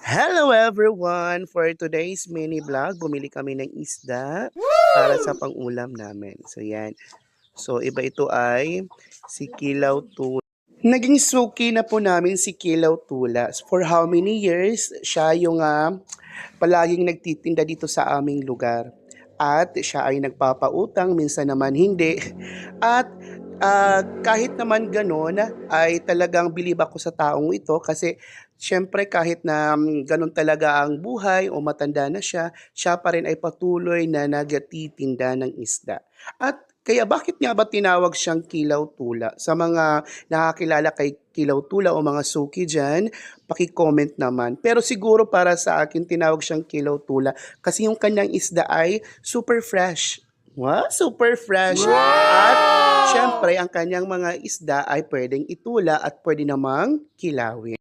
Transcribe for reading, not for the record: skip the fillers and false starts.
Hello everyone! For today's mini vlog, bumili kami ng isda para sa pang-ulam namin. So yan. So iba ito ay si Kilaw Tula. Naging suki na po namin si Kilaw Tula. For how many years siya yung palaging nagtitinda dito sa aming lugar. At siya ay nagpapautang, minsan naman hindi. At kahit naman gano'n, ay talagang bilib ako sa taong ito kasi siyempre kahit na gano'n talaga ang buhay o matanda na siya pa rin ay patuloy na nagtitinda ng isda. At kaya bakit nga ba tinawag siyang Kilaw Tula? Sa mga nakakilala kay Kilaw Tula o mga suki dyan, paki-comment naman. Pero siguro para sa akin, tinawag siyang Kilaw Tula kasi yung kanyang isda ay super fresh. Wow, super fresh. At syempre, ang kanyang mga isda ay pwedeng itula at pwede namang kilawin.